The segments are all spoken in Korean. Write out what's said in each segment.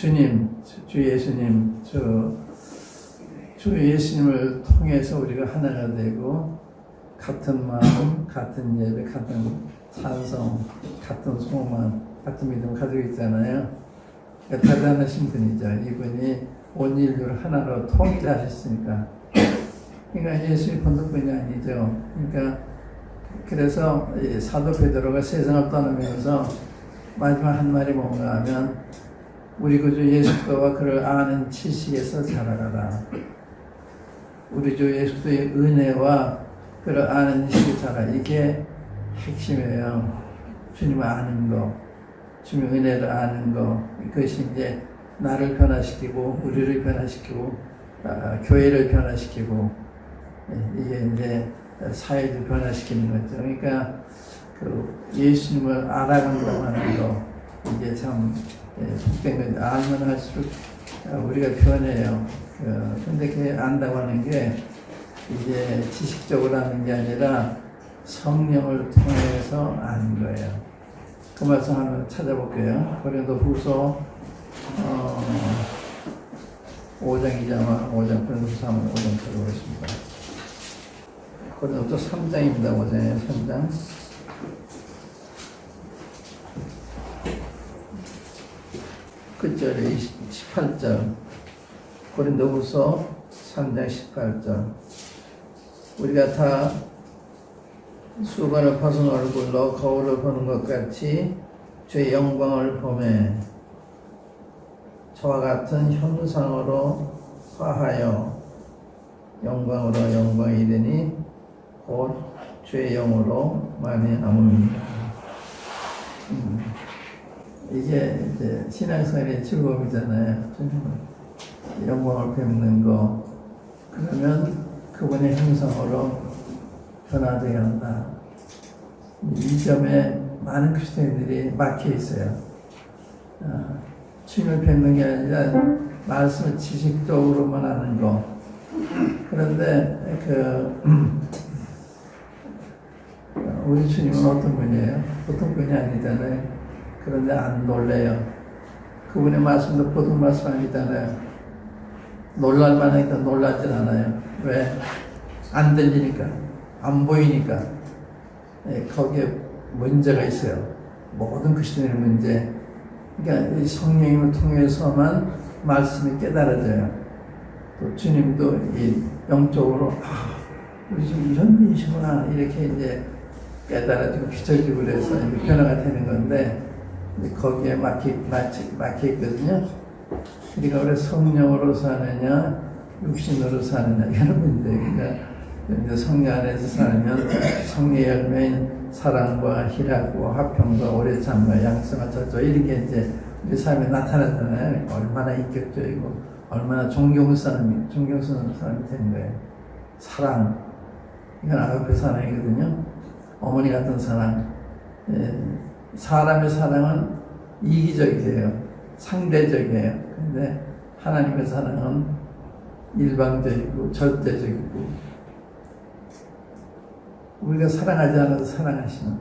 주 예수님, 주 예수님을 통해서 우리가 하나가 되고 같은 마음, 같은 예배, 같은 찬송, 같은 소망, 같은 믿음을 가지고 있잖아요. 그러니까 대단하신 분이죠. 이분이 온 인류를 하나로 통일하셨으니까. 그러니까 예수님 본토뿐이 아니죠. 그러니까 그래서 사도 베드로가 세상을 떠나면서 마지막 한 말이 뭔가 하면 우리 구주 예수 그리스도와 그를 아는 지식에서 자라가라. 우리 주 예수 그리스도의 은혜와 그를 아는 지식에 자라. 이게 핵심이에요. 주님을 아는 거, 주님의 은혜를 아는 거. 그것이 이제 나를 변화시키고 우리를 변화시키고 교회를 변화시키고 이게 이제 사회를 변화시키는 거죠. 그러니까 그 예수님을 알아간다고 하는 거 이게 참 복된 거죠. 알면 할수록 우리가 변해요. 근데 그 안다고 하는 게 이제 지식적으로 하는 게 아니라 성령을 통해서 아는 거예요. 그 말씀 한번 찾아볼게요. 고린도후서 5장이잖아. 5장 고린도후서 5장 찾아보겠습니다. 고린도후서 3장입니다. 5장에 3장. 끝절에 18절. 고린도후서 3장 18절. 우리가 다 수건을 벗은 얼굴로 거울을 보는 것 같이 주의 영광을 보매 저와 같은 형상으로 화하여 영광으로 영광이 되니 곧 주의 영으로 말미암음이니라. 이게 이제 신앙생활의 즐거움이잖아요. 영광을 뵙는 거. 그러면 그분의 형상으로 변화되어야 한다. 이 점에 많은 크리스천들이 막혀 있어요. 주님을 뵙는 게 아니라 말씀을 지식적으로만 하는 거. 그런데 우리 주님은 어떤 분이에요? 보통 분이 아니잖아요. 그런데 안 놀래요. 그분의 말씀도 보통 말씀 아니잖아요. 놀랄 만하니까 놀라진 않아요. 왜? 안 들리니까, 안 보이니까. 거기에 문제가 있어요. 모든 크리스천의 문제. 그러니까 이 성령님을 통해서만 말씀이 깨달아져요. 또 주님도 이 영적으로 우리 지금 이런 분이시구나 이렇게 이제 깨달아지고 비춰지고 그래서 변화가 되는 건데 거기에 막혀 있거든요. 우리가 원래 성령으로 사느냐 육신으로 사느냐 이런 문제. 그러니까 성령 안에서 살면 성령의 열매인 사랑과 희락과 화평과 오래 참과 양성과 절조 이런 게 이제 우리 삶에 나타나잖아요. 얼마나 인격적이고 얼마나 존경스러운 사람이 되는 거예요. 사랑, 이건 아가페 사랑이거든요. 어머니 같은 사랑. 사람의 사랑은 이기적이에요. 상대적이에요. 근데 하나님의 사랑은 일방적이고 절대적이고 우리가 사랑하지 않아도 사랑하시는.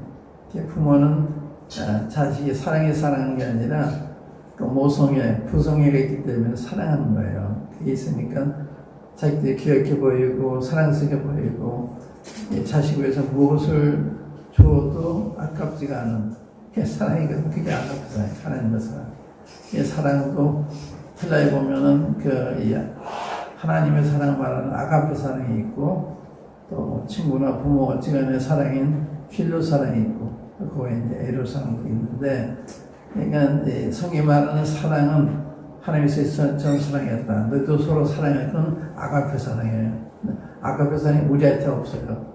부모는 자식이 사랑하는 게 아니라 또 모성애, 부성애가 있기 때문에 사랑하는 거예요. 그게 있으니까 자식들이 귀엽게 보이고 사랑스럽게 보이고 자식 위해서 무엇을 줘도 아깝지가 않은 그게 사랑이거든요. 그게 아깝지 않아요. 하나님의 사랑. 이 사랑도 헬라에 보면은 하나님의 사랑 말하는 아가페 사랑이 있고 또 친구나 부모 어찌간의 사랑인 필로 사랑이 있고 그거에 이제 에로 사랑도 있는데 그러니까 성이 말하는 사랑은 하나님께서 처음 사랑했다. 너희도 서로 사랑했던 아가페 사랑이에요. 아가페 사랑이 우리한테 없어요.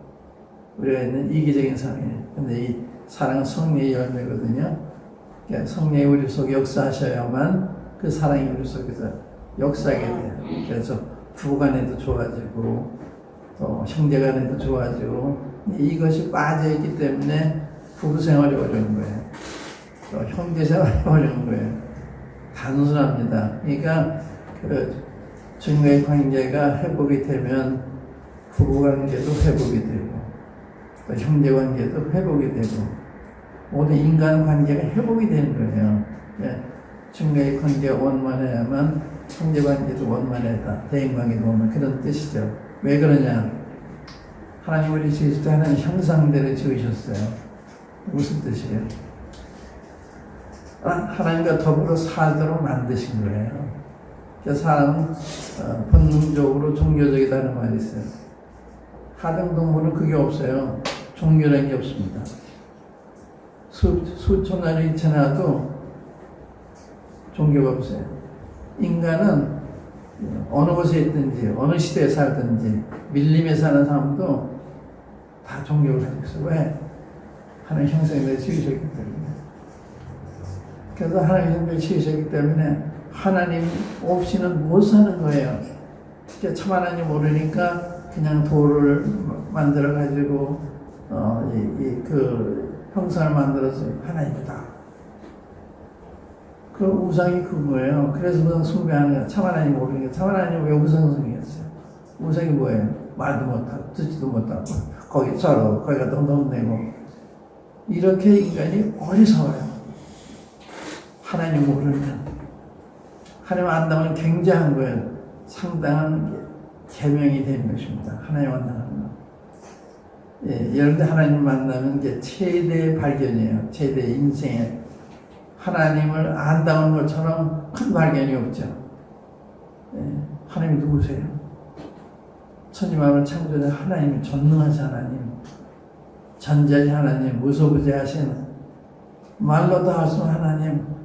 우리가 있는 이기적인 사랑이에요. 근데 이 사랑은 성령의 열매거든요. 그러니까 성령이 우리 속에 역사하셔야만 그 사랑이 우리 속에서 역사하게 돼요. 그래서 부부간에도 좋아지고 또 형제간에도 좋아지고 이것이 빠져있기 때문에 부부생활이 어려운 거예요. 또 형제생활이 어려운 거예요. 단순합니다. 그러니까 주님과의 관계가 회복이 되면 부부관계도 회복이 되고 또 형제관계도 회복이 되고 모든 인간관계가 회복이 되는 거예요. 중간의 관계가 원만해야만 형제관계도 원만하다. 대인관계도 원만 그런 뜻이죠. 왜 그러냐? 하나님 우리 지으실 때 하나님 형상대로 지으셨어요. 무슨 뜻이에요? 하나님과 더불어 살도록 만드신 거예요. 그래서 사람은 본능적으로 종교적이다는 말이 있어요. 하등동물은 그게 없어요. 종교라는 게 없습니다. 수천 년이 지나도 종교가 없어요. 인간은 어느 곳에 있든지 어느 시대에 살든지 밀림에 사는 사람도 다 종교를 가지고 있어요. 왜? 하나님 형상대로 지으셨기 때문에. 그래서 하나님 형상대로 지으셨기 때문에 하나님 없이는 못 사는 거예요. 참 하나님 모르니까 그냥 돌을 만들어 가지고 그 형상을 만들어서 하나님이다. 그 우상이 그거예요. 그래서 우상 숭배하는 거예요. 참 하나님 모르니까. 참 하나님 왜 우상숭배했어요? 우상이 뭐예요? 말도 못하고 듣지도 못하고 거기 썰어 거기가 덩덩대고 이렇게 인간이 어리석어요. 하나님 모르면. 하나님 안다면 굉장한 거예요. 상당한 계명이 되는 것입니다. 하나님 만나는 거. 예, 여러분들 하나님 만나면 게 최대의 발견이에요. 최대의 인생에 하나님을 안다는 것처럼 큰 발견이 없죠. 예, 하나님이 누구세요? 천지만물 창조자 하나님, 전능하신 하나님, 전지하신 하나님, 무소부재하신 말로도 할 수 없는 하나님.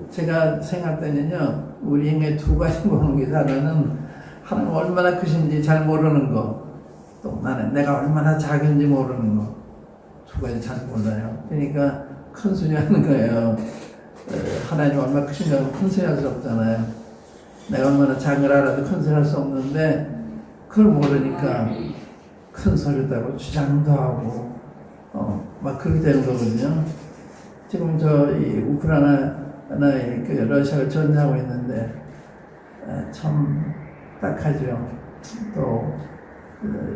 제가 생각할 때는요, 우리 인간의 두 가지 보는 게 하나는 하나님 얼마나 크신지 잘 모르는 거, 또 나는 내가 얼마나 작은지 모르는 거, 두 가지 잘 몰라요. 그러니까 큰 소리 하는 거예요. 하나님 얼마나 크신가 큰 소리 할 수 없잖아요. 내가 얼마나 작은 걸 알아도 큰 소리 할 수 없는데, 그걸 모르니까 큰 소리도 하고 주장도 하고, 막 그렇게 되는 거거든요. 지금 이 우크라이나의 그 러시아가 전쟁하고 있는데 참 딱하죠. 또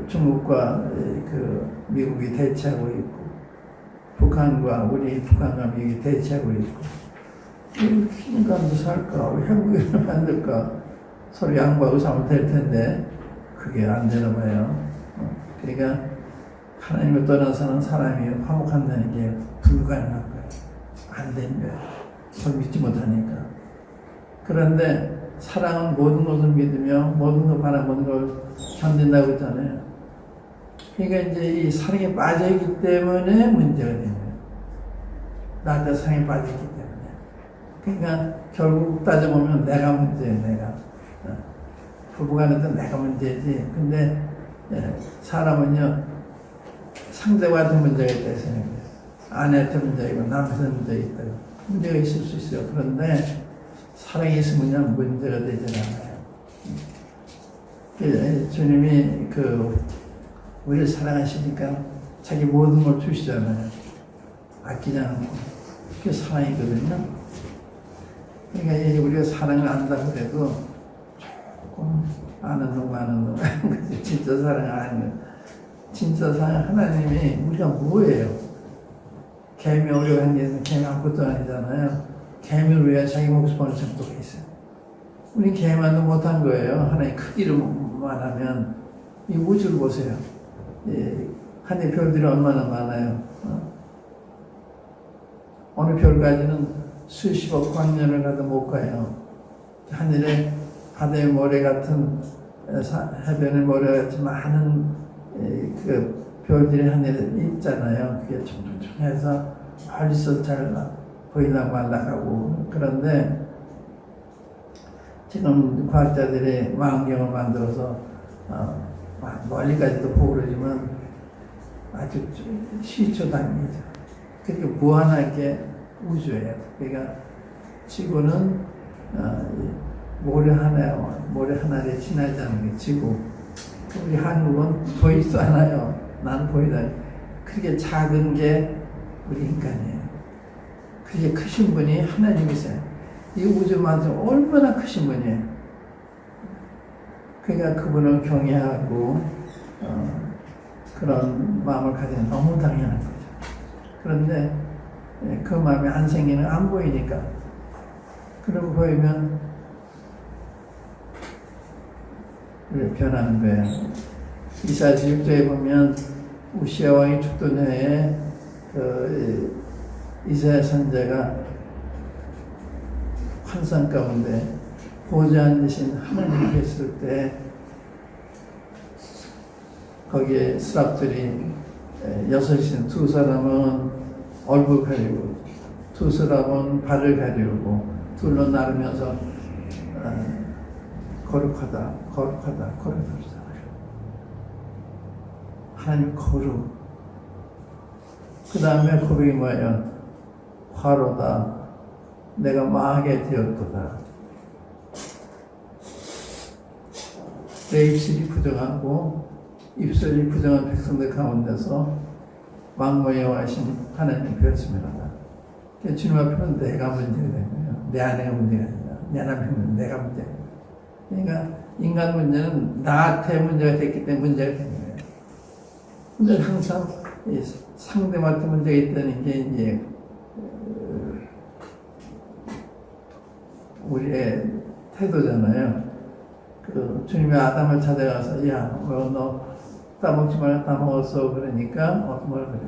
중국과 그 미국이 대치하고 있고 북한과 미국이 대치하고 있고 인간도 살까? 왜 한국에 만들까? 서로 양보하고 살면 될 텐데 그게 안 되나 봐요. 그러니까 하나님을 떠나서는 사람이 화목한다는 게 불가능한 거예요. 안 되는 거예요. 서로 믿지 못하니까. 그런데 사랑은 모든 것을 믿으며 모든 것 바라 모든 걸 견딘다고 했잖아요. 그러니까 이제 이 사랑에 빠져있기 때문에 문제가 되는 거예요. 나한테 사랑에 빠져있기 때문에. 그러니까 결국 따져보면 내가 문제예요. 내가. 부부간에도 내가 문제지. 근데 사람은요 상대와한테 문제가 있다 생각해요. 아내한테 문제가 있고 남편한테 문제가 있다고. 문제가 있을 수 있어요. 그런데 사랑이 있으면 문제가 되지 않아요. 주님이 우리를 사랑하시니까 자기 모든 걸 주시잖아요. 아끼지 않고. 그게 사랑이거든요. 그러니까 우리가 사랑을 안다고 해도 조금 아는 놈 진짜 사랑 아니에요. 진짜 사랑 하나님이 우리가 뭐예요? 개미 우리가 한게는 개미 아무것도 아니잖아요. 개미를 위해 자기 목숨 버는 정도가 있어요. 우리 개만도 못한 거예요. 하나의 크기로만 하면 이 우주를 보세요. 하늘 별들이 얼마나 많아요. 어느 별까지는 수십억 광년을 가도 못 가요. 하늘에 바다의 모래 같은 해변의 모래 같이 많은 그 별들이 하늘에 있잖아요. 그게 총총총해서 멀리서 잘 보이려고 하려고. 그런데 지금 과학자들이 망원경을 만들어서 멀리까지도 보고 그러지만 아주 시초 단위죠. 그렇게 무한하게 우주예요. 그러니까 지구는 모래 하나에 지나지 않는 게 지구. 우리 한국은 보이지도 않아요. 난 보이다. 그렇게 작은 게 우리 인간이에요. 그렇게 크신 분이 하나님이세요. 이 우주만큼 얼마나 크신 분이에요. 그러니까 그분을 경외하고 그런 마음을 가지는 너무 당연한 거죠. 그런데 그 마음이 안 생기는 안 보이니까 그러고 보이면 변하는 거예요. 이사야 6장에 보면 우시야 왕이 죽던 해에 이사야 선지자가 환상 가운데 보좌 앉으신 하나님 계실 때 거기에 스랍들이 여섯인 두 사람은 얼굴 가리고 두 사람은 발을 가리우고 둘로 나르면서 거룩하다 그러잖아요. 하나님 거룩. 그 다음에 고백이 뭐예요? 화로다. 내가 망하게 되었도다. 내 입술이 부정하고 입술이 부정한 백성들 가운데서 만군의 여호와신 하나님 되었습니다. 주님 앞에는 내가 문제가 된 거예요. 내 아내가 문제가 아니라 내 남편은 내가 문제가 돼요. 그러니까 인간 문제는 나한테 문제가 됐기 때문에 문제가 된 거예요. 근데 항상 상대한테 문제가 있다는 게 이제 우리의 태도잖아요. 주님이 아담을 찾아가서 야, 너 따먹지 말고 따먹었어. 그러니까 어떤 걸 그래.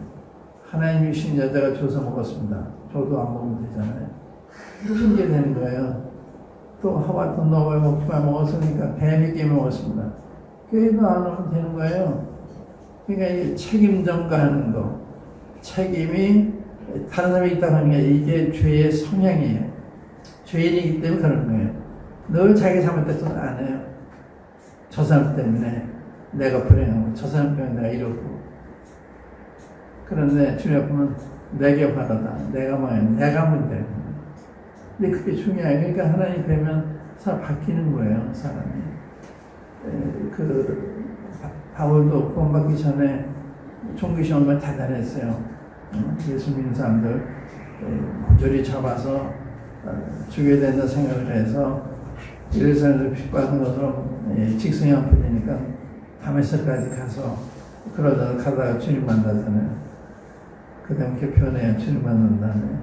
하나님이 주신 여자가 줘서 먹었습니다. 저도 안 먹으면 되잖아요. 핑계 되는 거예요. 또 하와도 너 왜 먹지 말고 먹었으니까 뱀이 깨 먹었습니다. 그래도 안 하면 되는 거예요. 그러니까 이 책임 전가하는 거. 책임이 다른 사람이 있다고 하는 게 이게 죄의 성향이에요. 죄인이기 때문에 그런 거예요. 늘 자기 잘못됐던 안 해요. 저 사람 때문에 내가 불행하고 저 사람 때문에 내가 이렇고. 그런데 주님 보면 내게 바라다. 내가 뭐예요? 내가 문제예요. 근데 그게 중요해요. 그러니까 하나님 뵈면 사람 바뀌는 거예요. 사람이. 바울도 구원받기 전에 종교시험 얼마나 대단했어요. 예수 믿는 사람들 모조리 잡아서 죽여야 된다 생각을 해서 예루살렘을 핍박한 것으로 직성이 안 풀리니까 다메섹까지 가서 가다가 주님 만나잖아요. 그 다음 개편에 주님 만난 다음에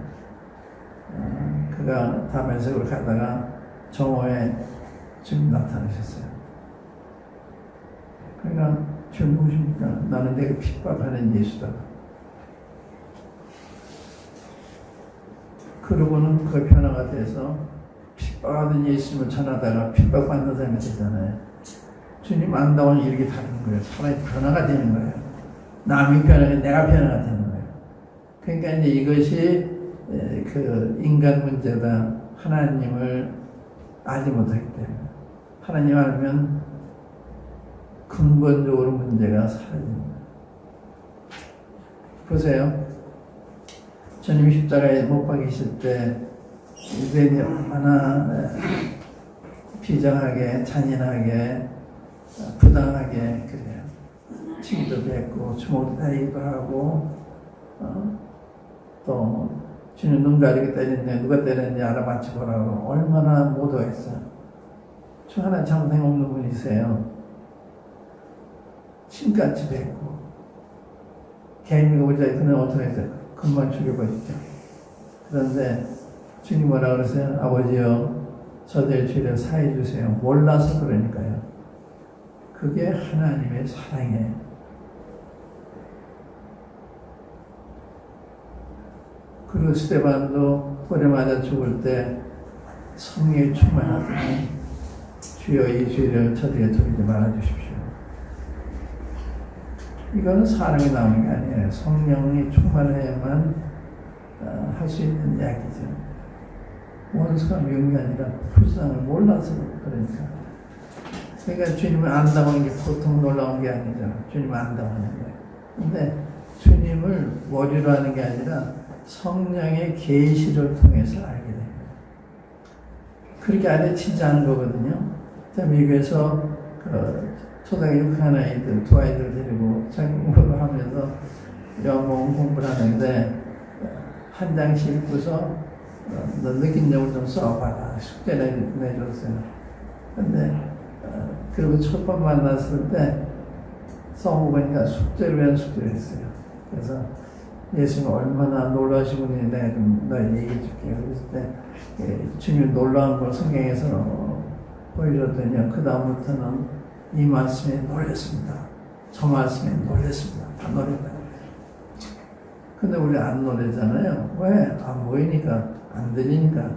그가 다메섹으로 가다가 정오에 주님 나타나셨어요. 그러니까 주님 누구십니까? 나는 내가 핍박하는 예수다. 그러고는 그 변화가 돼서 핍박하던 예수님을 전하다가 핍박받는 사람이 되잖아요. 주님 안다고는 이렇게 다른 거예요. 사람이 변화가 되는 거예요. 남이 변화가 내가 변화가 되는 거예요. 그러니까 이제 이것이 인간 문제다. 하나님을 알지 못하기 때문에. 하나님 알면 근본적으로 문제가 사라집니다. 보세요. 주님이 십자가에 못 박히실 때 유대인이 얼마나 비장하게, 잔인하게, 부당하게 그래요. 침도 뱉고 주먹도 때리기도 하고 또 주님 눈 가리게 때리는데 누가 때렸는지 알아맞히 보라고 얼마나 모도했어요. 저 하나 잘못한 없는 분이세요. 침같이 뱉고 개미가 오자 그는 어떻게 했어요? 금방 죽여버리죠. 그런데 주님 뭐라 그러세요? 아버지요, 저들 죄를 사해 주세요. 몰라서 그러니까요. 그게 하나님의 사랑이에요. 그리고 스데반도 돌에 맞아 죽을 때 성령이 충만하더니 주여 이 죄를 저들에게 돌리지 말아주십시오. 이거는 사람이 나오는 게 아니에요. 성령이 충만해야만 할 수 있는 이야기죠. 원수가 미운 게 아니라 불쌍을 몰라서 그러니까. 그러니까 주님을 안다고 하는 게 보통 놀라운 게 아니죠. 주님을 안다고 하는 거예요. 근데 주님을 머리로 하는 게 아니라 성령의 계시를 통해서 알게 됩니다. 그렇게 알려치지 않은 거거든요. 미국에서 초등학교 6학년 아이들, 두 아이들 데리고 자기 공부를 하면서 영어 공부를 하는데 한 장씩 읽고서 너 느낀 점을 좀 써봐라. 숙제 내줬어요. 근데 그리고 첫 번 만났을 때 써보니까 숙제를 위한 숙제를 했어요. 그래서 예수님 얼마나 놀라신 분이 내가 좀 너희 얘기해 줄게. 그랬을 때 주님 놀라운 걸 성경에서 보여줬더니 그 다음부터는 이 말씀에 놀랐습니다. 저 말씀에 놀랐습니다. 다 놀랬다. 근데 우리 안 놀래잖아요. 왜? 안 보이니까, 안 들리니까.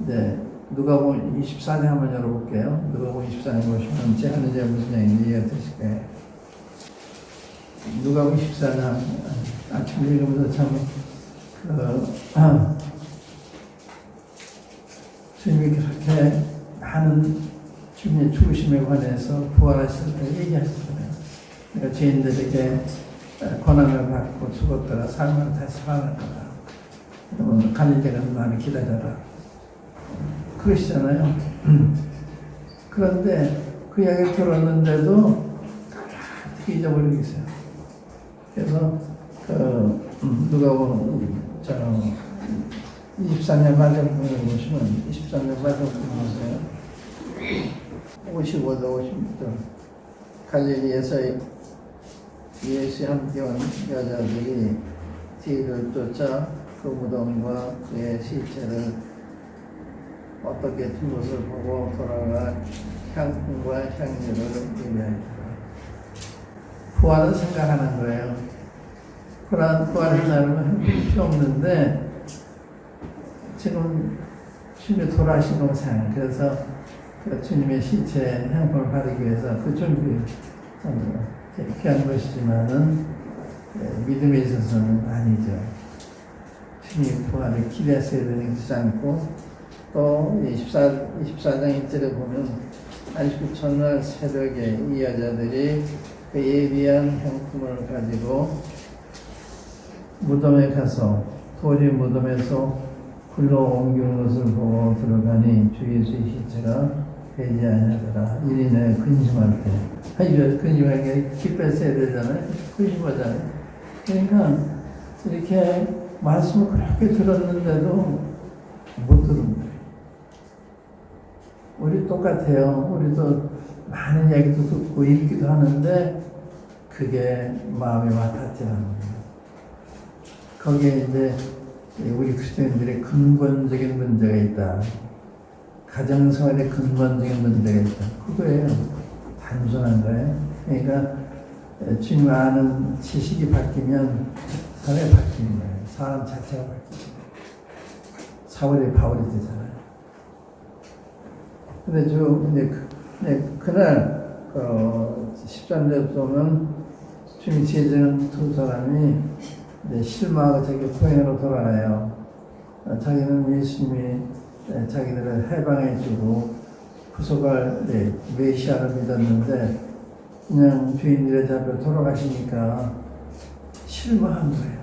이제 누가복음 24장 한번 열어볼게요. 누가복음 24장 보시면 제가 하는 제 무슨 얘기인지 이해가 되실 거예요. 누가복음 24장 아침 읽으면서 참 주님이 그렇게 많은 주님의 죽으심에 관해서 부활하실 때 얘기하셨잖아요. 그러니까 죄인들에게 고난을 받고 죽었다가 삶을 다시 살아날 거다. 그러면 갈릴리 가서 나를 기다려라. 그러시잖아요. 그런데 그 이야기를 들었는데도 어떻게 잊어버리고 있어요. 그래서 누가복음 24년 마지막 부분을 보시면 24년 마지막 부분 보세요. 55도 56도 갈릴리에서 예수와 함께 온 여자들이 뒤를 쫓아 그 무덤과 그의 시체를 어떻게 둔 것을 보고 돌아가 향품과 향유를 예비하였다. 부활을 생각하는 거예요. 부활을 나누면 필요 없는데 지금 주님이 돌아가신 걸 생각해요. 그래서 그 주님의 시체에 향품을 바르기 위해서 그 준비 이렇게 한 것이지만은 믿음에 있어서는 아니죠. 주님 부활을 기대했어야 되지 않고 또 24장 1절에 보면 안식 첫날 새벽에 이 여자들이 그 예비한 향품을 가지고 무덤에 가서 돌이 무덤에서 굴러 옮기는 것을 보고 들어가니 주 예수의 시체가 되지 아니하더라. 이리내 근심할 때. 이래 근심할 게 기뻤어야 되잖아요. 근심하잖아요. 그러니까 이렇게 말씀을 그렇게 들었는데도 못 들은 거예요. 우리 똑같아요. 우리도 많은 이야기도 듣고 읽기도 하는데 그게 마음에 와닿지 않는 거예요. 거기에 이제 우리 그리스도인들의 근본적인 문제가 있다. 가정생활의 근본적인 문제가 있다. 그거예요. 단순한 거예요. 그러니까 주님 아는 지식이 바뀌면 사회가 바뀌는 거예요. 사람 자체가 바뀌는 거예요. 사월이 바울이 되잖아요. 근데 그날 13절에 보면 주님 제자는 두 사람이 실망하고 자기 포행으로 돌아가요. 자기는 예수님이 자기들을 해방해주고 구속할 메시아를 믿었는데 그냥 주인들의 잡혀 돌아가시니까 실망한 거예요.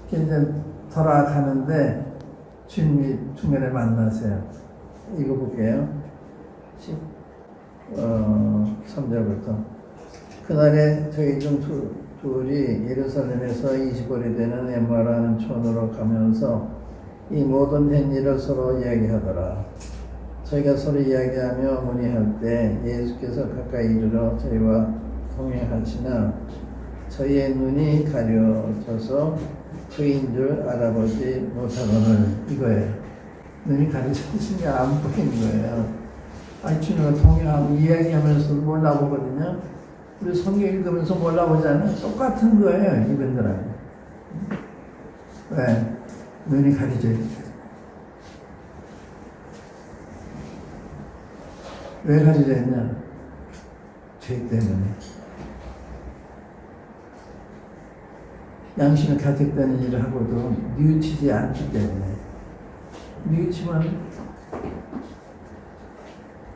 이제 돌아가는데 주님이 중간에 만나세요. 읽어볼게요. 3절부터 그날에 저희 중 둘이 예루살렘에서 20거리 되는 엠마라는 촌으로 가면서 이 모든 된 일을 서로 이야기하더라. 저희가 서로 이야기하며 문의할 때 예수께서 가까이 이르러 저희와 동행하시나 저희의 눈이 가려져서 그인 줄 알아보지 못하거늘. 이거예요. 눈이 가려졌으면 안 보이는 거예요. 아니 주님과 동행하고 이야기하면서도 몰라보거든요. 우리 성경 읽으면서 몰라보잖아요. 똑같은 거예요. 이분들하고. 왜? 눈이 가려져 있어요. 왜 가려져 있냐? 죄 때문에. 양심에 가득되는 일을 하고도 뉘우치지 않기 때문에. 뉘우치면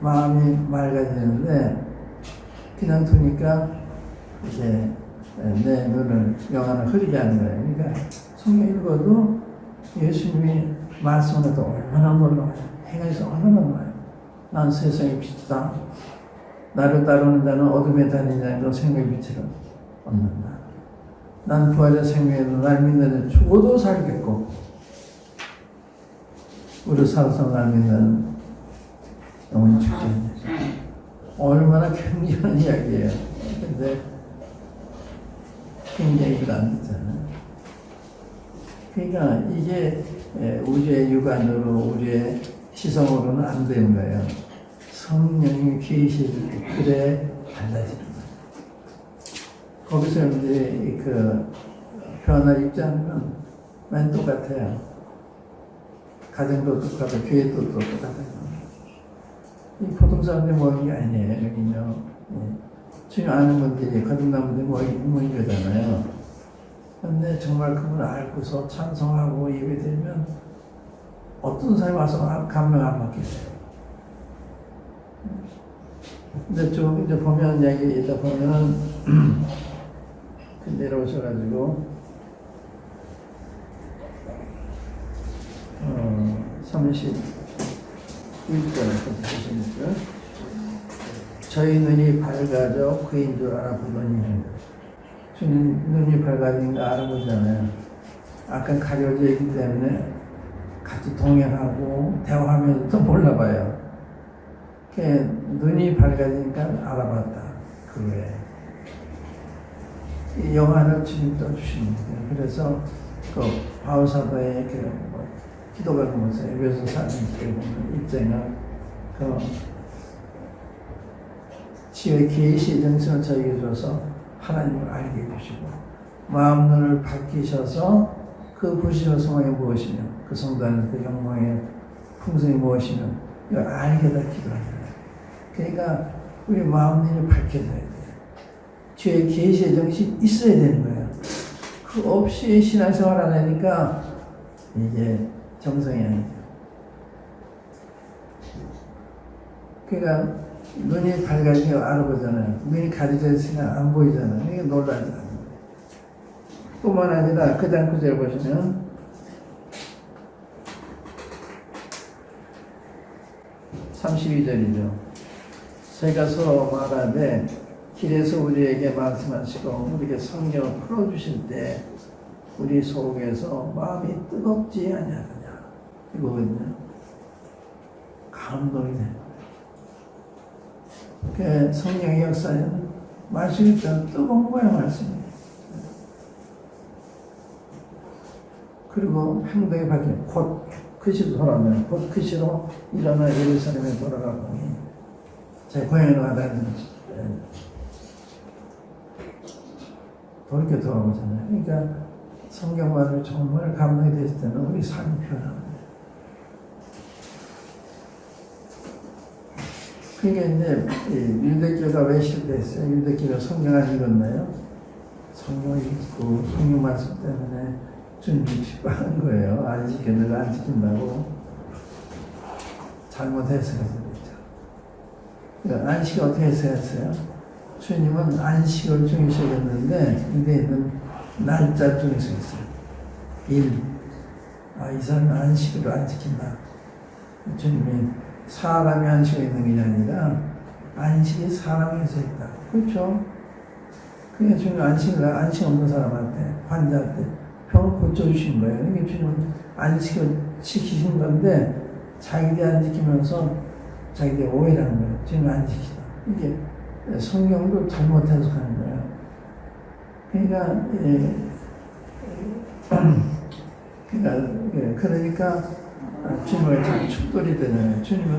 마음이 맑아지는데 그냥 두니까 이제 내 눈을 영안을 흐리게 하는 거예요. 그러니까 성경 읽어도 예수님이 말씀을 또 얼마나 놀라워요. 행하셔서 얼마나 놀라워요. 난 세상의 빛이다. 나를 따르는 자는 어둠에 다니지 않고 생명의 빛을 얻는다. 난 부활의 생명에도 날 믿는 자 죽어도 살겠고 우리 살아서 날 믿는 영원히 죽지 않냐. 얼마나 굉장한 이야기예요. 근데 굉장히 이걸 안 듣잖아요. 그러니까 이게 우리의 육안으로, 우리의 시성으로는 안 되는 거예요. 성령이 계실 때 그래 달라지는 거예요. 거기서 이제 그 변화 입장은 맨 똑같아요. 가정도 똑같고 교회도 똑같아요. 이 보통 사람들이 모이는 게 아니에요. 여기는요. 지금 아는 분들이 거듭나는 분들이 모인 거잖아요. 근데 정말 그분을 알고서 찬송하고 예배 드리면 어떤 사람이 와서 감명 안 받겠어요. 근데 좀 이제 보면 얘기다 보면은 내려오셔가지고 31절에서 보시니까 저희 눈이 밝아져 그인 줄 알아보더니 주님 눈이 밝아진 거 알아보잖아요. 아까 가려져 있기 때문에 같이 동행하고 대화하면서 또 몰라봐요. 눈이 밝아지니까 알아봤다. 그거에 이 영안을 주님 떠주십니다. 그래서 그 바울사도의 기도가 보면서 에베소 4장 기도를 보면 일제는 그 지의 계시의 정신을 저에게 줘서 하나님을 알게 해주시고 마음 눈을 밝히셔서 그 부시는 소망이 무엇이며 그 성도 안에서 그 영광의 풍성이 무엇이며 이걸 알게 다 기도합니다. 그러니까 우리 마음 눈이 밝혀져야 돼요. 주의 계시의 정신이 있어야 되는 거예요. 그 없이 신앙생활 안 하니까 이게 정성이 아니죠. 그러니까 눈이 밝아지면 알아보잖아요. 눈이 가려져 있으면 안 보이잖아요. 이게 놀라지 않는 거예요. 뿐만 아니라 그 다음 구절 보시면 32절이죠. 저희가 서로 말하되 길에서 우리에게 말씀하시고 우리에게 성경을 풀어주실 때 우리 속에서 마음이 뜨겁지 아니하느냐. 이거거든요. 감동이 돼요. 그 성령의 역사는 말씀이 뜨거운 거야, 말씀이. 그리고 행동이 바뀌면 곧 그 시로 돌아오면 곧 그 시로 일어나 예루살렘에 돌아가고 제 고향으로 가다는 돌이켜 돌아오잖아요. 그러니까 성경만을 정말 감동이 됐을 때는 우리 삶이 변합니다. 그러니까 이제 유대교가 왜 실패했어요? 유대교가 성경 안 읽었나요? 성경 읽고 성경 말씀 때문에 주님이 핍박한 거예요. 안 지켜, 내가 안 지킨다고. 잘못해서 그랬죠. 그러니까 안식이 어떻게 했어요? 주님은 안식을 중요시했는데 유대인은 날짜 중요시했어요. 일. 이 사람은 안식을 안 지킨다. 주님이 사람이 안식을 있는 게 아니라 안식이 사람에서 있다. 그렇죠? 그러니까 주님은 안식 없는 사람한테, 환자한테 병을 고쳐주신 거예요. 이게 주님은 안식을 지키신 건데 자기들 안 지키면서 자기들 오해를 하는 거예요. 주님은 안 지키다. 이게 성경도 잘못 해석하는 거예요. 그러니까 주님과 참 충돌이 되잖아요. 주님은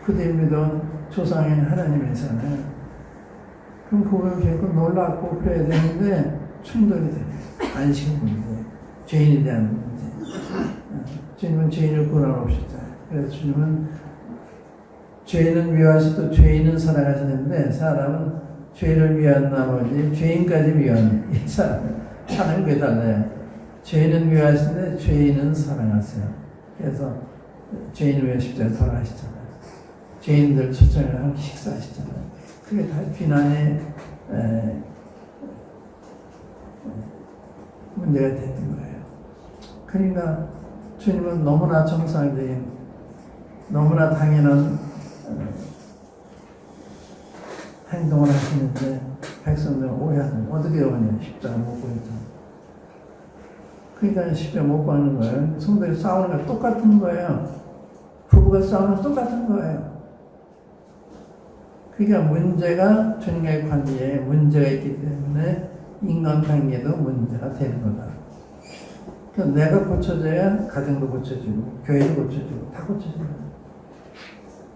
그들 믿은 조상인 하나님이잖아요. 그럼 그걸 계속 놀랍고 그래야 되는데 충돌이 돼요. 안식 문제, 죄인에 대한 문제. 주님은 죄인을 구원하셨잖아요. 그래서 주님은 죄인은 미워하시고 죄인은 사랑하시는데 사람은 죄를 위한 나머지 죄인까지 위한 이 사람 하나님 왜 달라요? 죄인은 미워하시는데 죄인은 사랑하세요. 그래서 죄인을 위해 십자가에 돌아가시잖아요. 죄인들 초청을 하고 식사하시잖아요. 그게 다 비난의 문제가 되는 거예요. 그러니까 주님은 너무나 정상적인, 너무나 당연한 행동을 하시는데 백성들은 오해하는 거예요. 어떻게 오냐? 십자가 못 보였잖아요. 그러니까 십자가 못 보는 거예요. 성도들이 싸우는 거 똑같은 거예요. 부부가 싸우는 거 똑같은 거예요. 그러니까 문제가 주님과의 관계에 문제가 있기 때문에 인간관계도 문제가 되는 거다. 그러니까 내가 고쳐져야 가정도 고쳐지고 교회도 고쳐지고 다 고쳐져요.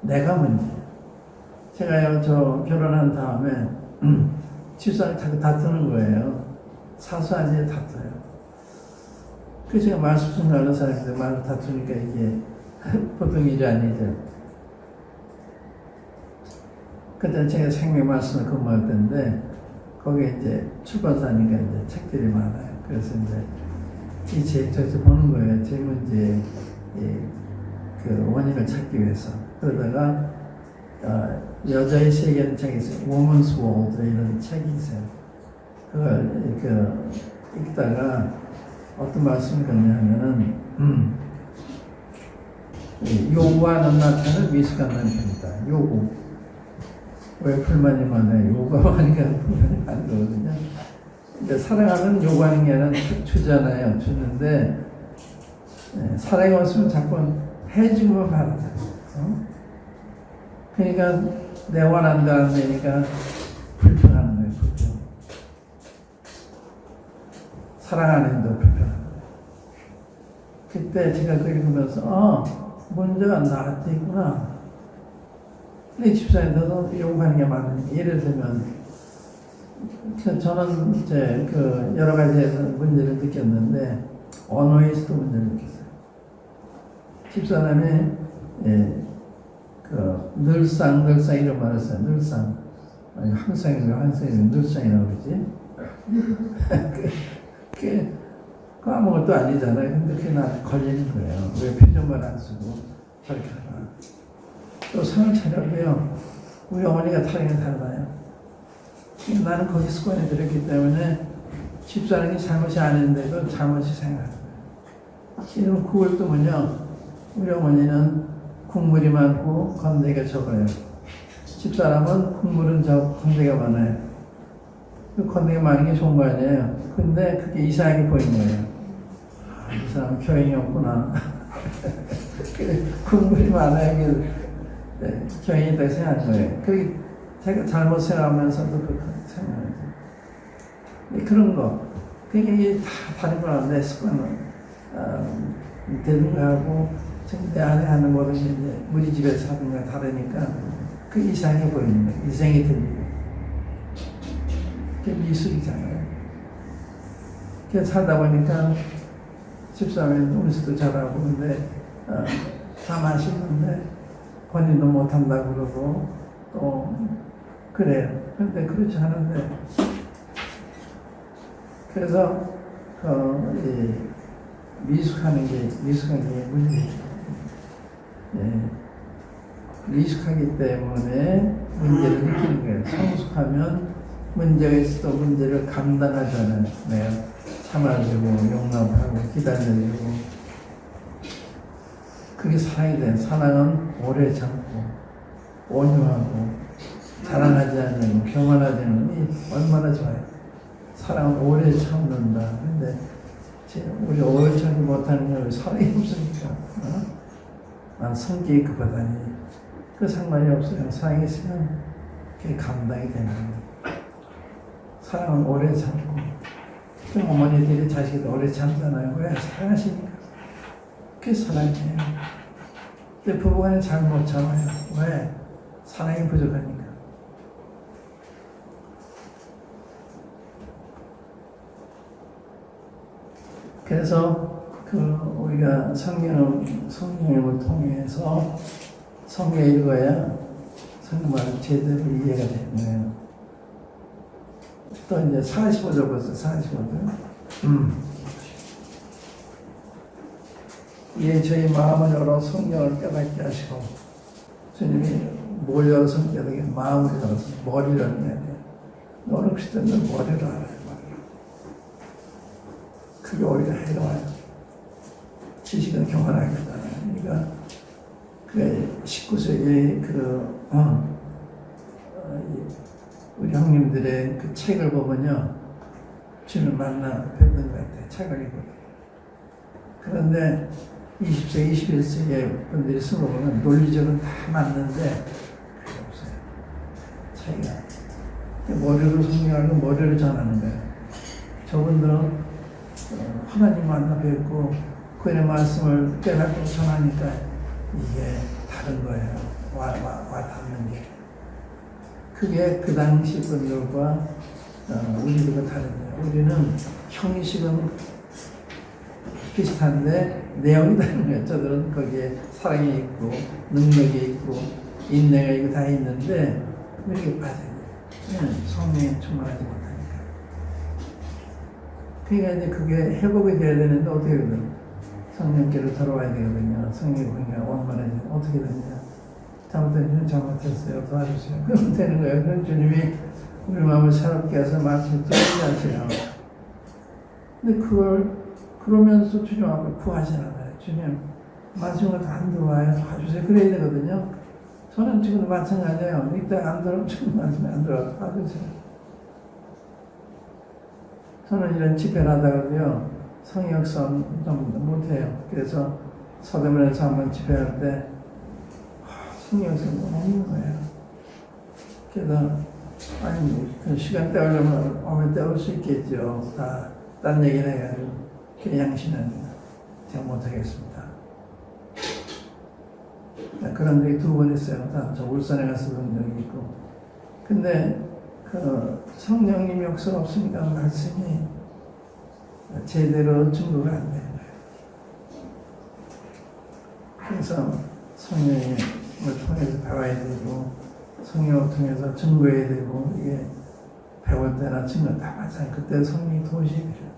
내가 문제야. 제가요, 저 결혼한 다음에 집사람이 자꾸 다투는 거예요. 사소한 일에 다퉈요. 그래서 제가 말씀 전하는 사람인데 말 다투니까 이게 보통 일이 아니죠. 그때 제가 생명 말씀을 근무할 때인데 거기에 이제 출판사니까 이제 책들이 많아요. 그래서 이제 이 책 저기서 보는 거예요. 제 문제의 그 원인을 찾기 위해서. 그러다가 여자의 세계라는 책이 있어요. Woman's World 이런 책이 있어요. 그걸 읽다가 어떤 말씀을 했냐면은 요구하는 남편은 미숙한 남편이다. 요구. 왜 불만이 많아요? 요구하니까 불만이 많은 거거든요. 근데 사랑하는 요구하는 게 아니라 주잖아요. 주는데 사랑이 없으면 자꾸 해주면 바라잖아요. 그러니까 내 원한도 안 되니까 불편한 거예요. 불편. 사랑하는데도 불편한 거예요. 그때 제가 그 읽으면서 문제가 나한테 있구나. 근데 집사님도 요구하는 게 많으니까 예를 들면 저는 이제 그 여러 가지에서 문제를 느꼈는데 언어에서도 문제를 느꼈어요. 집사람이 그 늘상 이런 말을 써요. 늘상 항상이라고 늘상이라고 그러지. 그 아무것도 아니잖아요. 근데 그게 나한테 걸리는 거예요. 왜 표준말 안 쓰고 저렇게 하나. 또 상을 차려도요. 우리 어머니가 다르게 달라요. 나는 거기 습관에 들었기 때문에 집사람이 잘못이 아닌데도 잘못이 생각해요. 이런 그걸 또 우리 어머니는 국물이 많고 건더기가 적어요. 집사람은 국물은 건더기가 많아요. 그 건더기가 많은 게 좋은 거 아니에요. 근데 그게 이상하게 보이는 거예요. 이 사람은 교양이 없구나. 국물이 많아야 교양이 있다고 생각한 거예요. 그게 제가 잘못 생각하면서도 그렇게 생각해요. 그런 거. 그게 다 다른 거랑 내 습관은 되는 거하고 내 안에 하는 모든 게 이제 우리 집에서 하는 거랑 다르니까 그 이상해 보이는 거예요. 이상이 들리고. 그게 미술이잖아요. 그래서 살다 보니까 집사람이 음식도 잘하고 근데 다 맛있는데 본인도 못한다고 그러고 또 그래요. 근데 그렇지 않은데 그래서 미숙한 게 문제죠. 미숙하기 때문에 문제를 느끼는 거예요. 성숙하면 문제가 있어도 문제를 감당하잖아요. 내가 참아주고 용납하고 기다려주고 그게 사랑이 돼요. 사랑은 오래 참고 온유하고 자랑하지 않는 교만하지 않는 이 얼마나 좋아요. 사랑은 오래 참는다. 근데 우리 오래 참지 못하는 게 사랑이 없으니까 난 성격이 급하다니 그 상관이 없어요. 사랑이 있으면 그게 감당이 되는 거예요. 사랑은 오래 참고 그럼 어머니들이 자식들 오래 참잖아요. 왜? 사랑하시니까. 그게 사랑이에요. 근데 부부간에 잘 못 참아요. 왜? 사랑이 부족하니까. 그래서 우리가 성경을 통해서 성경 읽어야 성경을 제대로 이해가 되는 거예요. 또 이제 45절 벌써 45절. 예, 저희 마음을 열어 성경을 깨닫게 하시고 주님이 뭘 열어서 깨닫게 마음을 열어서 머리를 열어야 돼요. 너는 그리스도는 머리를 알아요. 그게 오히려 해로워요. 지식은 교만하겠다. 그러니까 그 19세기 우리 형님들의 그 책을 보면요. 주님 만나 뵙는 것 같아요. 책을 읽고. 그런데 20세기, 21세기 분들이 쓰는 거 보면 논리적으로 다 맞는데 그게 없어요. 차이가. 머리로 성경하고 머리를 전하는 거예요. 저분들은 하나님 만나 뵙고 그의 말씀을 깨닫고 전하니까 이게 다른 거예요. 와 닿는 게. 그게 그 당시 분들과 우리들과 다른 거예요. 우리는 형식은 비슷한데 내용이 다른 거예요. 저들은 거기에 사랑이 있고 능력이 있고 인내가 있고 다 있는데 이렇게 빠져요. 성령에 충만하지 못하니까. 그러니까 이제 그게 회복이 돼야 되는데 어떻게 되든 성령께로 돌아와야 되거든요. 성령의 관계가 원만해지면 어떻게 되냐. 잘못된 주님 잘못했어요. 도와주세요. 그러면 되는 거예요. 그럼 주님이 우리 마음을 새롭게 해서 말씀을 듣게 하세요. 근데 그걸 그러면서 주님 앞에 구하시나 봐요. 주님 말씀을 다 안 들어와요. 도와주세요. 그래야 되거든요. 저는 지금도 마찬가지예요. 이때 안 들어오면 주님 말씀이 안 들어와서 도와주세요. 저는 이런 집회를 하다가도요. 성역선 좀 못해요. 그래서 서대문에서 한번 집회할 때 성역선 너무 없는 거예요. 그래서 아니 그 시간 때우려면 오면 때울 수 있겠죠. 다 딴 얘기를 해가지고 그 양심은 제가 못하겠습니다. 그런 적이 2번 있어요. 저 울산에 가서 그런 적이 있고. 근데 그 성령님 역사가 없으니까 말씀이 제대로 증거가 안 되는 거예요. 그래서 성령님을 통해서 배워야 되고 성령을 통해서 증거해야 되고 이게 배울 때나 증거 다 맞아요. 그때 성령이 도우시 필요해요.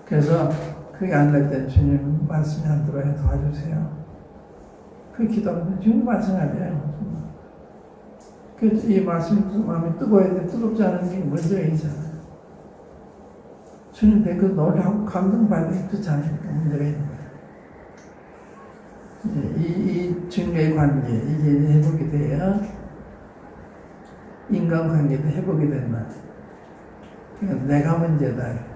그래서 그게 안 될 때 주님 말씀이 안 들어야 도와주세요. 그 기도하면 주님 말씀하세요. 이 말씀이 마음이 뜨거워야 돼. 뜨겁지 않은 게 문제가 있잖아요. 주님 뵙고 놀라고 감동받는 그렇지 않으니까 문제가 있는 거예요. 이 주님과의 관계, 이게 회복이 돼야 인간관계도 회복이 된다. 그러니까 내가 문제다.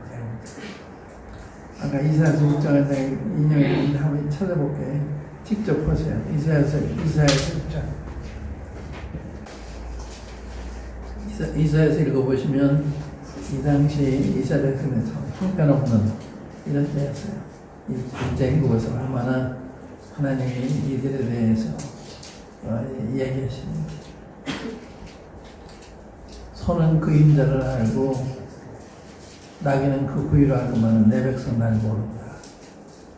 아까 이사야서 6장을 내가 인용했는데 한번 찾아볼게요. 직접 보세요. 이사야서 6장. 이사야서 읽어보시면 이 당시 이스라엘에서 형편없는 이런 때였어요. 이제 읽어보세요. 얼마나 하나님이 이들에 대해서 이야기하시는지. 손은 그 임자를 알고 나귀는 그 부위를 알고만 내 백성 날 모른다.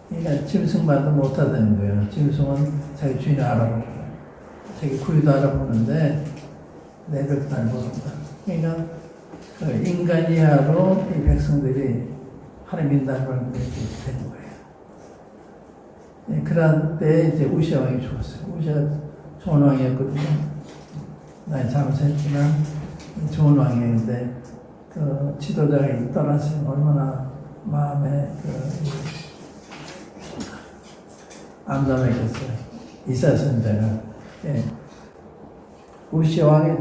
그러니까 짐승만도 못하다는 거예요. 짐승은 자기 주인을 알아보고 자기 부위도 알아보는데 내 백성 날 모른다. 그러니까 그 인간 이하로 이 백성들이 하나님 인도하는 걸 되는 거예요. 그런 때 이제 우시아 왕이 죽었어요. 우시아가 좋은 왕이었거든요. 나이 잘못했지만 좋은 왕이었는데 그 지도자가 떠났으면 얼마나 마음에 암담했겠어요. 이사야 선지자가. 예. 우시아 왕이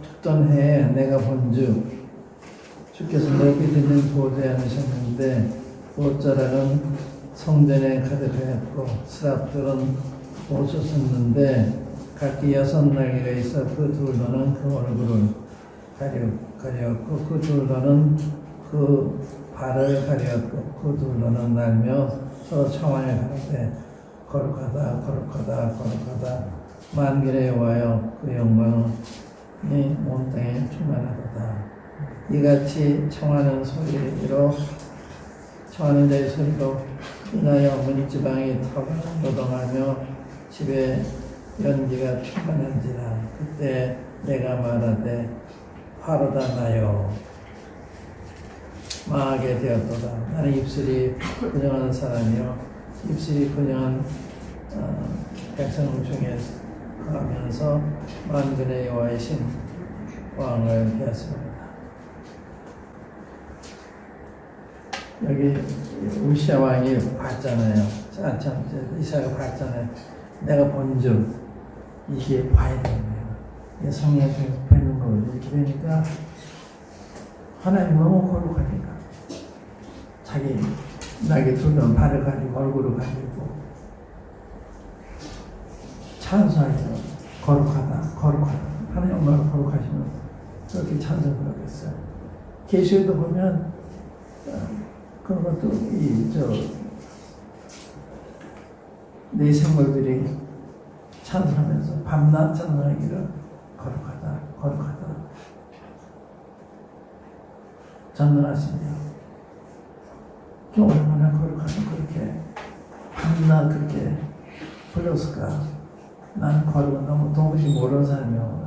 죽던 해에 내가 본즉 주께서 높이 드는 보좌에 앉으셨는데 보좌락은 성전에 가득하였고 스랍들은 옷을 썼는데 각기 6날개가 있어 그 둘러는 그 얼굴을 가렸고 그 둘러는 그 발을 가렸고 그 둘러는 날며 서로 청하여 가는데 거룩하다 거룩하다 거룩하다 만군의 여호와여 그 영광이 온 땅에 충만하도다. 이같이 청하는 소리로 청하는 자의 소리로 인하여 온 지방이 노동하며 집에 연기가 충만한지라. 그때 내가 말하되 화로다 나요 망하게 되었도다. 나는 입술이 분영하는 사람이요 입술이 분영한 백성 중에 가면서 만군의 여호와이신 왕을 배웠습니다. 여기 우시아 왕이 봤잖아요. 이사야가 봤잖아요. 내가 본즉 이게 봐야 되는 거예요. 성령을 뵙는 거거든요. 이렇게 되니까 하나님 너무 거룩하니까 자기 나게 두면 발을 가지고 얼굴을 가지고 찬송하죠. 거룩하다 거룩하다 하나님 얼마나 거룩하시면 그렇게 찬송을 하겠어요. 계시도 보면 그런 것도 내 생물들이 찬송하면서 밤낮 찬송하기를 거룩하다, 거룩하다. 전능하시며 얼마나 거룩하면 그렇게 밤낮 그렇게 불렀을까? 나는 거룩은 너무 도무지 모르는 사람이구나.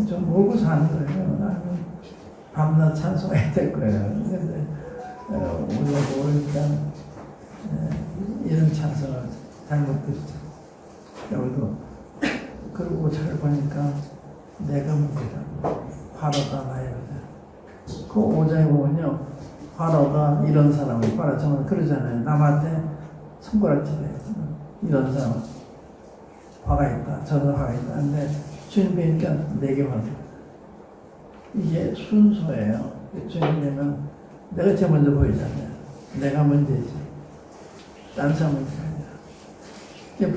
좀 모르고 사는 거예요. 나는 밤낮 찬송해야 될 거예요. 근데 우리가 모르니까 이런 찬송을 잘못 듣죠. 우리도 그러고 잘 보니까 내가 문제다. 화로가 나야 돼. 그 5장에 보면요. 화로가 이런 사람을 봐라. 정말 그러잖아요. 남한테 손가락질해. 이런 사람 화가 있다. 저는 화가 있다. 근데 주님 뵈니까 내게 화가 있다. 이게 순서예요. 주님 뵈면 내가 제일 먼저 보이잖아요. 내가 문제지. 딴 사람 문제가 아니라.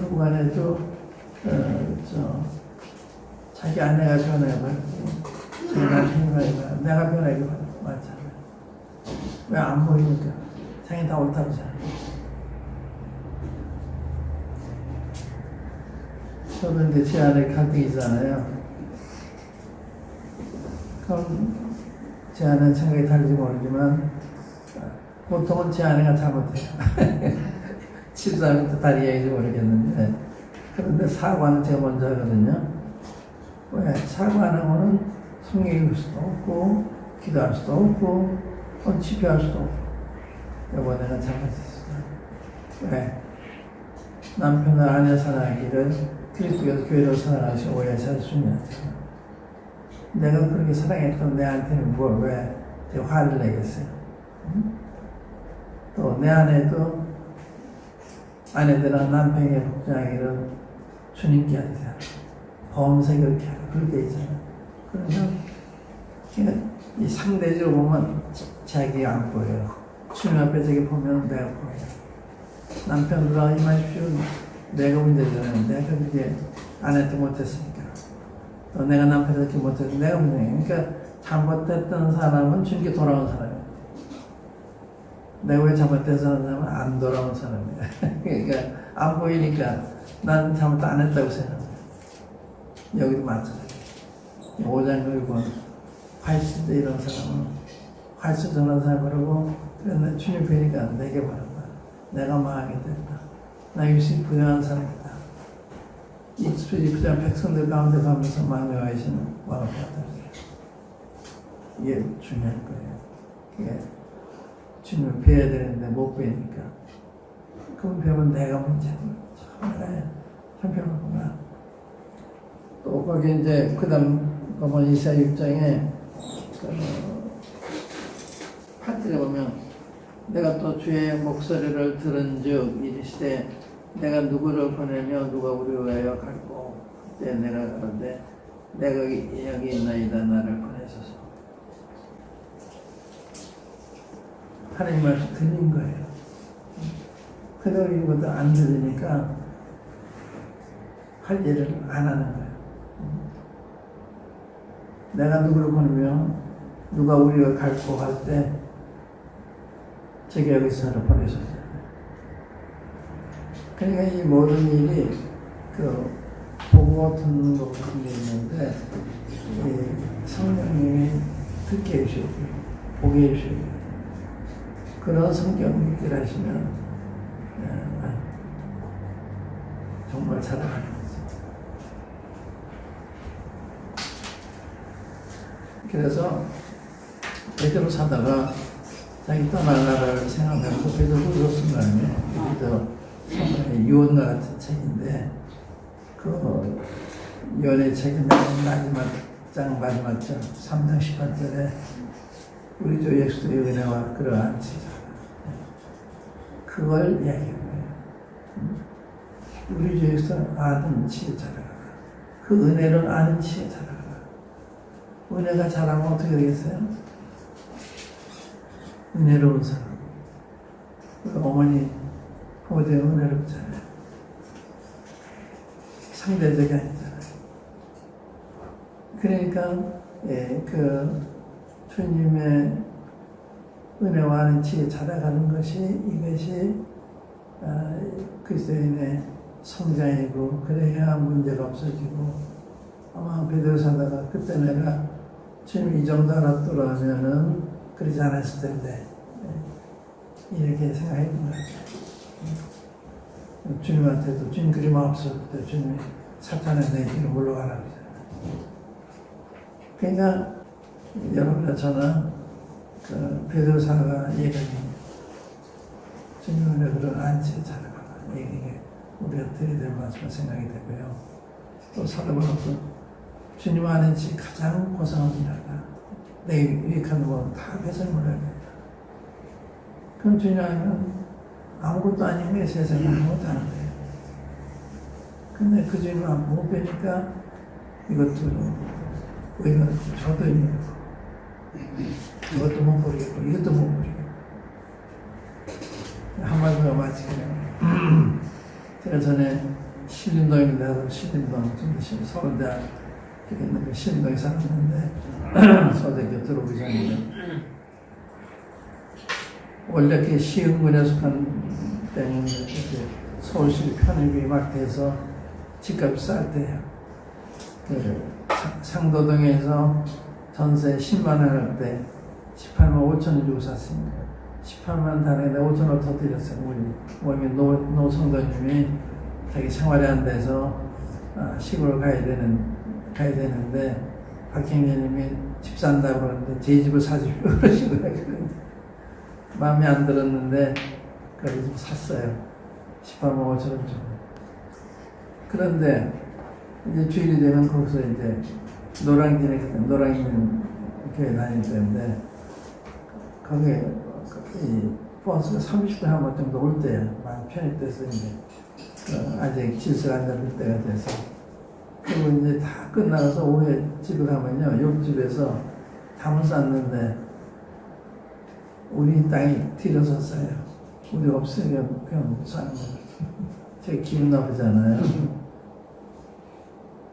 부부간에도 자기 아내가 변해가지고 자기 남편이 변해가 내가 변하기 맞잖아요. 왜 안 보이니까 자기 다 옳다고 하잖아요. 저도 이제 제 안에 갈등이 있잖아요. 그럼 제 안에 생각이 다른지 모르지만 보통은 제 아내가 잘못해요. 집사람이 다른 얘기인지 모르겠는데 그런데 사과는 제가 먼저 하거든요. 왜? 사과하는 거는 성경 읽을 수도 없고 기도할 수도 없고 집회할 수도 없고 여보 내가 잘못했어. 왜? 남편을 아내 사랑하기를 그리스도께서 교회를 사랑하시고 오해 잘 주면 내가 그렇게 사랑했던 내한테는 왜 화를 내겠어요? 또 내 아내도 아내들은 남편에게 복종하기를 주님께 하세요. 범세 그렇게 하라. 그렇게 있잖아요. 그러면 이 상대적으로 보면 자기가 안 보여요. 주님 앞에 저기 보면 내가 보여요. 남편들아 임하십시오. 내가 문제잖아요. 내가 그렇게 아내한테 못했으니까. 또 내가 남편한테 못했으니까 내가 문제예요. 그러니까 잘못했던 사람은 주님께 돌아온 사람이에요. 내가 왜 잘못해서 하는 사람은 안 돌아온 사람이에요. 그러니까 안 보이니까 난 잘못 안 했다고 생각해요. 여기도 마찬가지예요. 5장 그리고 80대 이런 사람은 80 전한 사람 그러고 그런데 주님 뵈니까 내게 바란다. 내가 망하게 됐다. 나 역시 부정한 사람이다. 이 부정한 백성들 가운데 가면서 망명하시는 왕을 받아들여요. 이게 중요할 거예요. 이게 주님을 뵈야 되는데 못 뵈니까. 그분 뵈면 내가 문제고, 참, 내가 형편없구나. 또 거기 이제, 그 다음, 보면 이사야 6장에, 8절에 보면, 내가 또 주의 목소리를 들은 즉, 이르시되, 내가 누구를 보내며 누가 우리를 위하여 갈고, 그때 내가 그런데, 내가 여기 있나이다, 나를 보내소서. 하나님 말씀 들린 거예요. 그대로 이것도 안 들으니까 할 일을 안 하는 거예요. 내가 누구를 보내면 누가 우리가 갈고 할 때 저기 여기서 나를 보내소서. 그러니까 이 모든 일이 보고 듣는 것 같은 게 있는데 성령님이 듣게 해주시고 보게 해주시고 그런 성경 읽기를 하시면 정말 살아가는 거죠. 그래서 베드로 사다가 자기 떠날 나라를 생각하면서 베드로 쓴 다음에 베드로 유언과 같은 책인데 그 유언의 책의 마지막 장 3장 18절에 우리 주 예수의 은혜와 그러한 지자 그걸 이야기한 거예요. 우리 주 예수 아는 지혜 자라라. 그 은혜를 아는 지혜 자라라. 은혜가 자라면 어떻게 되겠어요? 은혜로운 사람. 우리 어머니 부모님 은혜롭잖아요. 상대적이 아니잖아요. 그러니까 주님의 은혜와 안치에 자라가는 것이 이것이 그리스도인의 성장이고 그래야 문제가 없어지고 아마 베드로 사다가 그때 내가 주님 이 정도 알았더라면은 그러지 않았을 텐데 이렇게 생각했던 것 같아요. 주님한테도 주님 그림 없을 때 주님이 사탄의 내 뒤로 물러가라고 그러잖아요. 그러니까 여러분과 저는 그 베드로사가 얘기하는 주님의 그런 안치에 자라가라 이게 우리가 드려야 될 말씀을 생각이 되고요. 또 사도 바울도 주님 안치 가장 고상한 일하다. 내 유익한 건 다 배설물을 해야 된다. 그럼 주님 아니면 아무것도 아닌 게 세상에 아무것도 안 돼요. 근데 그 주님을 못 뵈니까 이것도 의미가 없고 저도 의미가 없고 이것도 못 버리겠고 이것도 못 버리겠고 한마디로 마치게요. 제가 전에 신림동인데 하도 신림동 서울대학 있는 신림동에 살았는데 서울대학교 들어오기 전에 원래 그 시흥군에 속한 때는 서울시 편입이 막 돼서 집값이 쌀 때예요. 그 상도동에서 전세 10만 원 할 때 18만 5천 원 주고 샀습니다. 18만 단에다 5천 원 더 드렸어요. 우리 노성도님이 자기 생활이 안 돼서 시골 가야 되는데 박형제님이 집 산다고 그러는데 제 집을 사주시고 그러시더라고요. 마음에 안 들었는데 그걸 좀 샀어요. 18만 5천 원 주고. 그런데 이제 주일이 되면 거기서 이제 노량진 교회 다닐 때인데 거기에 이 버스가 30분 한 번 정도 올 때야. 많이 편입돼서 이제 아직 질서가 안 잡힐 때가 돼서 그리고 이제 다 끝나서 오후에 집에 가면요 옆집에서 담을 쌌는데 우리 땅이 들어섰어요. 우리 없으면 그냥 못 사는 거예요. 제가 기분 나쁘잖아요.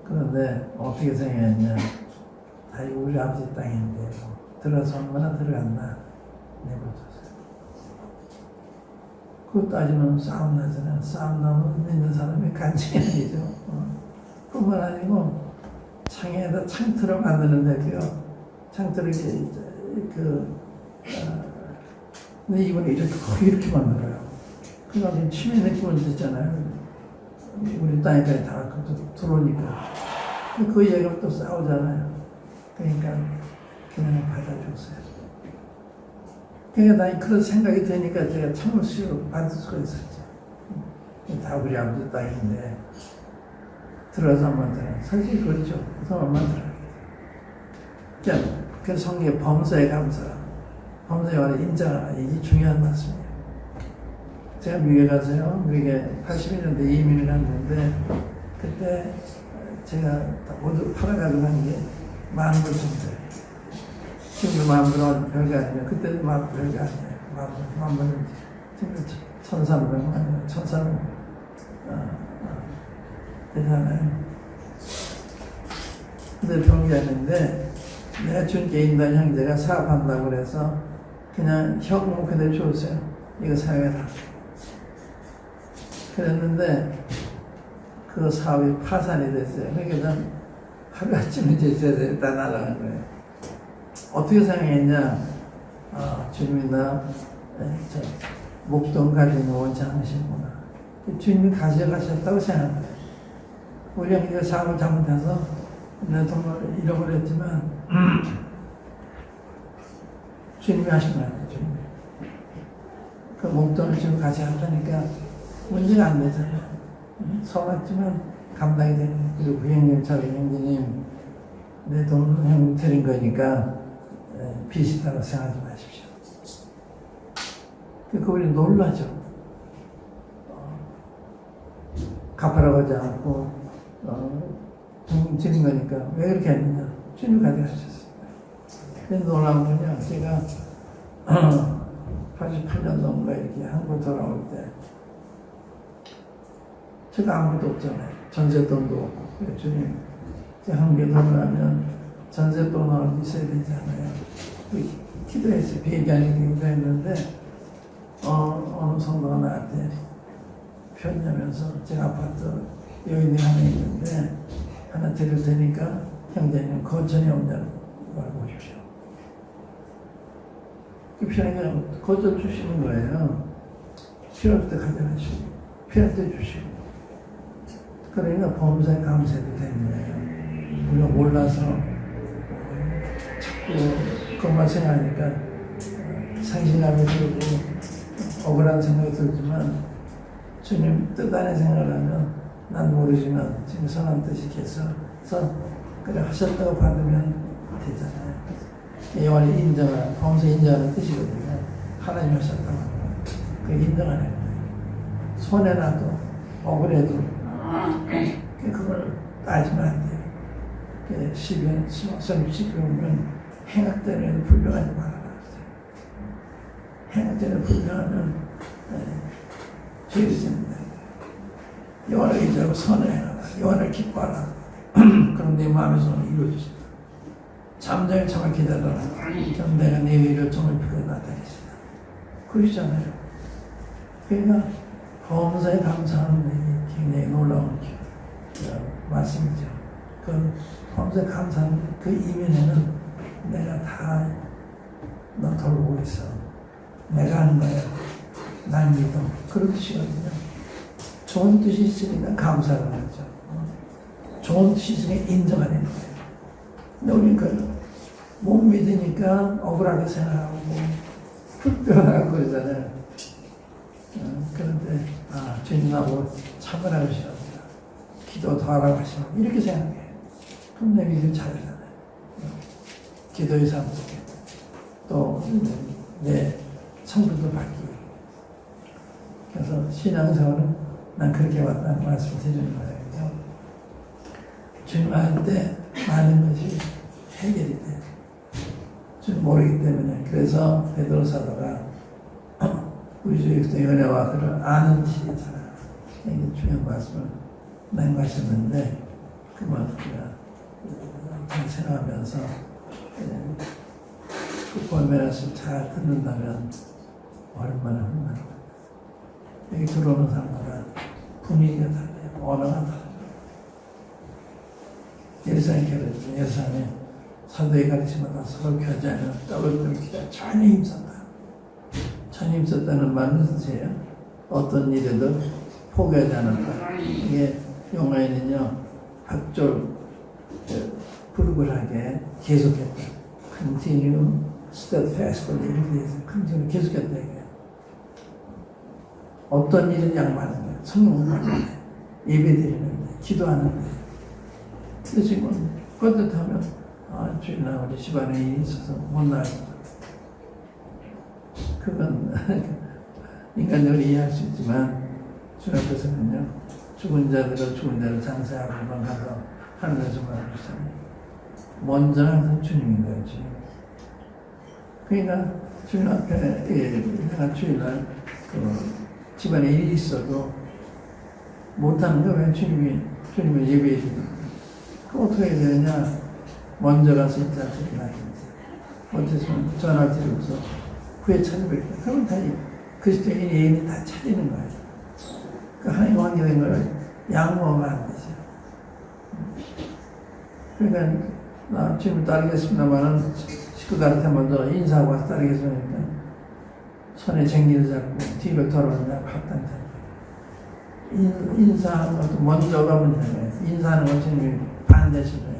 그런데 어떻게 생각했냐. 다 우리 아버지 땅인데 들어서 얼마나 들어갔나 내버려뒀어요. 그거 따지면 싸움 나잖아요. 싸움 나면 믿는 사람이 간증이 아니죠. 뿐만 아니고 창에다 창틀을 만드는데도요. 창틀을 근데 이번에 이렇게 만들어요. 그러니까 치매 느낌을 듣잖아요. 우리 땅에까지 다 들어오니까. 그 얘기가 또 싸우잖아요. 그러니까 그냥 받아줬어요. 그러니까 나 그런 생각이 드니까 제가 참을 수 받을 수가 있었죠. 다 우리 아버지 땅인데 들어서 한번 들어요. 사실 그렇죠. 그래서 얼마나 들어요. 그래서 성경에 범사에 감사, 범사에 관한 인정하라. 이게 중요한 말씀이에요. 제가 미국에 가서요. 미국에 81년대 이민을 갔는데 그때 제가 모두 팔아가지고 한 게 10,000불 정도예요. 지금도 10,000불은 별게 아니에요. 그때도 별게 아니에요. 10,000불은 지금 1,300만, 1,300만. 되잖아요. 근데 별게 아닌데 내가 준 개인단 형제가 사업한다고 그래서 그냥 현금 그대로 줬어요. 이거 사용해라. 그랬는데 그 사업이 파산이 됐어요. 그러니까 하루아침에 제자들이 다 날아간 거예요. 어떻게 생각했냐? 주님이 나 목돈 가지고 원치 않으시구나. 주님이 가져가셨다고 생각한 거예요. 우리 형제가 사업을 잘못해서 내 돈을 잃어버렸지만 주님이 하신 거예요. 주님이. 그 목돈을 지금 가져간다니까 문제가 안 되잖아요. 서운했지만 감당이 되는 거예요. 그리고 그 형님처럼 형제님 내 돈은 형님 드린 거니까 빚이라고 생각하지 마십시오. 그분이 놀라죠. 갚으라고 하지 않고 돈 드린 거니까 왜 그렇게 했느냐. 주님이 가져가셨어요. 그래서 놀라운 건요. 제가 88년도인가 이렇게 한국 돌아올 때 제가 아무것도 없잖아요. 전세돈도 없고. 그래서 주님, 한국에 돌아가면 전세돈은 있어야 되잖아요. 기도했어요. 비행기하는 기도했는데 어느 성도가 나한테 편지하면서 제가 아파트 여인이 하나 있는데 하나 드릴 테니까 형제님 거천이 없냐고 물어보십시오. 그 편의가 거저 주시는 거예요. 필요할 때 가져가시고 필요할 때 주시고. 그러니까 범사에 감사해도 되는 거예요. 우리가 몰라서 자꾸 그것만 생각하니까 상실감이 들고 억울한 생각이 들지만 주님 뜻 안에 생각을 하면 난 모르지만 지금 선한 뜻이 계셔서 그래 하셨다고 받으면 되잖아요. 영원히 인정하는, 범사 인정하는 뜻이거든요. 하나님 하셨다고 하면 그 인정하는 거예요. 손해라도 억울해도 그걸 따지면 안 돼요. 10년 행악되는 불평하지 말아라. 행악되는 불평하면 죄를 짓는다. 영원을 인정하고 선을 행하라. 영원을 기뻐하라. 그럼 내 마음에서는 이루어지신다. 잠잠히 참아 기다려라. 그럼 내가 내 의를 정을 피고 나타내신다. 그러시잖아요. 그러니까 범사에 감사하는 게 굉장히 놀라운 말씀이죠. 그 범사에 감사하는 그 이면에는 내가 다 너 돌보고 있어. 내가 하는 거야. 난 믿어. 그런 뜻이거든요. 좋은 뜻이 있으니까 감사를 하죠. 좋은 뜻이 있으니까 인정하는 거예요. 근데 우리는 그걸 못 믿으니까 억울하게 생각하고 불편하고 그러잖아요. 그런데 주님 나보고 참으라고 하시랍니다. 기도 더 하라고 하시라고 이렇게 생각해요. 그럼 내 믿음 잘하잖아요. 기도의 삶 속에 또 내 성품도 바뀌고. 그래서 신앙생활은 난 그렇게 왔다는 말씀을 드리는 거예요. 주님 할 때 많은 것이 해결이 돼요. 주님 모르기 때문에. 그래서 베드로 사도가 우리 주 그리스도 은혜와 그를 아는 지잖아요. 이게 중요한 말씀을 남가셨는데 그만 우리가 생각하면서 그 본면에서 잘 듣는다면 얼마나 훌륭한가. 여기 들어오는 사람마다 분위기가 달라요. 언어가 달라요. 예루살렘 교회에서 예루살렘에 사도의 가르침마다 서로 교제하는 떡을 기가 전혀 힘썼다. 전혀 힘썼다는 말은 무슨 뜻이에요? 어떤 일에도 포기하지 않았다. 이게 영어에는요, 박졸, 불굴하게 계속했다. Continue, steadfastly 이렇게 돼서 continue 계속했다 이거예요. 어떤 일은 양보하는 거예요. 성령을 받는데, 예배 드리는데, 기도하는데. 근데 지금 껐듯하면 주일날 우리 집안에 일이 있어서 못 나가고 그건 인간적으로 이해할 수 있지만 주 앞에서는요 죽은 자를 장사하고만 가서 하늘에서 말하시잖아요. 먼저 항상 주님인 거예요. 주님. 그러니까 주님 앞에 내가 주일날 집안에 일이 있어도 못하는 거 왜 주님을 예배해 주는 거예요. 그럼 어떻게 해야 되느냐? 먼저 가서 인사드리고 어쨌든 전화 드리고서 후에 찾아뵙고 그러면 다 그리스도인 예인이 다 찾는 거예요. 그 하나님 관계된 걸 양보하면 안 되죠. 그러니까 나 주님을 따르겠습니다만은 식구들한테 먼저 인사하고 와서 따르겠습니다. 손에 쟁기를 잡고 뒤를 돌아오냐 밥단 잡고 인사하는 것도 먼저 가면 되는 거예요. 인사하는 것 주님이 반대하신 거예요.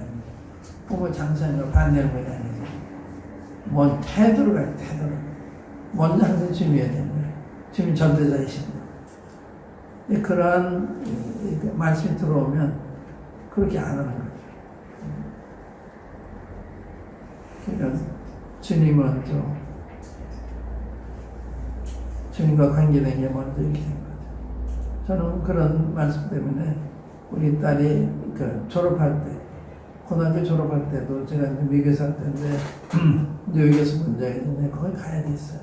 부모 장사하는 걸 반대하는 거예요. 먼저 태도로 가요. 태도로. 먼저 항상 주님이 해야 되는 거예요. 주님이 전대자이십니다. 그러한 말씀이 들어오면 그렇게 안 하는 거죠. 그러니까 주님은 또 주님과 관계된 게 먼저 이렇게 된 거죠. 저는 그런 말씀 때문에 우리 딸이 졸업할 때, 고등학교 졸업할 때도 제가 이제 미국에 살 때인데 뉴욕에서 문제가 있는데 거기 가야 됐어요.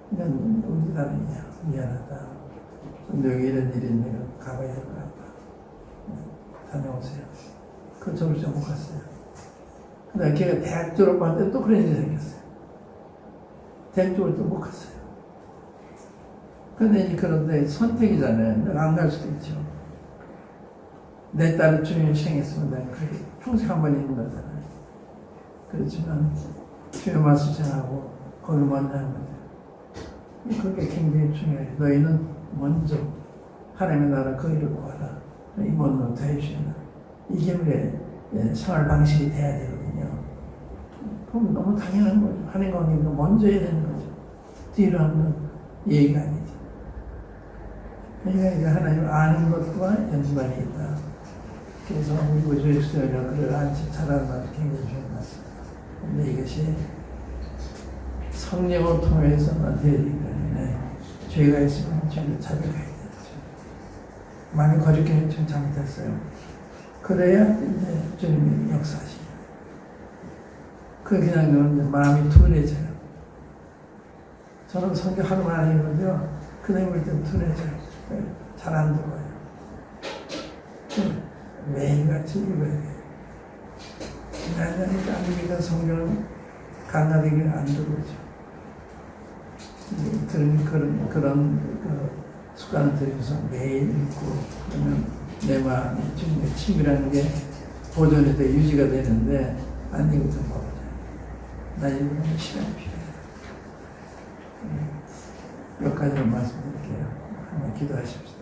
그러니까 우리 딸이 미안하다. 뉴욕에 이런 일이 있는데 가봐야 될 것 같다. 다녀오세요. 그 졸업식 못 갔어요. 그다음에 걔가 대학 졸업할 때 또 그런 일이 생겼어요. 대학 졸업을 또 못 갔어요. 근데 이제 그런데 선택이잖아요. 내가 안 갈 수도 있죠. 내 딸을 주님이 생했으면 내가 그게 평생 한 번 있는 거잖아요. 그렇지만 주님 말씀 전하고 거기 먼저 하는 거죠. 그게 굉장히 중요해요. 너희는 먼저 하나님의 나라 그 일을 구하라. 이번으로 대해주시나. 이게 우리의 생활 방식이 돼야 되거든요. 그럼 너무 당연한 거죠. 하나님 관계가 먼저 해야 되는 거죠. 뒤로 하면 예의가 아니죠. 그러니까 하나님을 아는 것과 연관이 있다. 그래서 우리 구주의수요일에 그를 안지 잘하는 것이 굉장히 중요한 것 같습니다. 근데 이것이 성령을 통해서만 되기 때문에 죄가 있으면 죄를 자백해야 되죠. 많이 거짓기는 좀 잘못했어요. 그래야 이제 주님이 역사하십니다. 그냥 마음이 둔해져요. 저는 성경 하루 많이 읽거든요. 그냥 읽을 때 둔해져요. 잘 안 들어요. 매일같이 읽어야 돼요. 나는 안 읽은 성경은 간단하게 안 들어오죠. 그런 습관을 들여서 매일 읽고 그러면 내 마음이 좀 친밀한 게 보존이 돼 유지가 되는데 안 읽으면 모르죠. 나 읽으면 시간이 필요해요. 몇 가지로 말씀드릴게요. 한번 기도하십시다.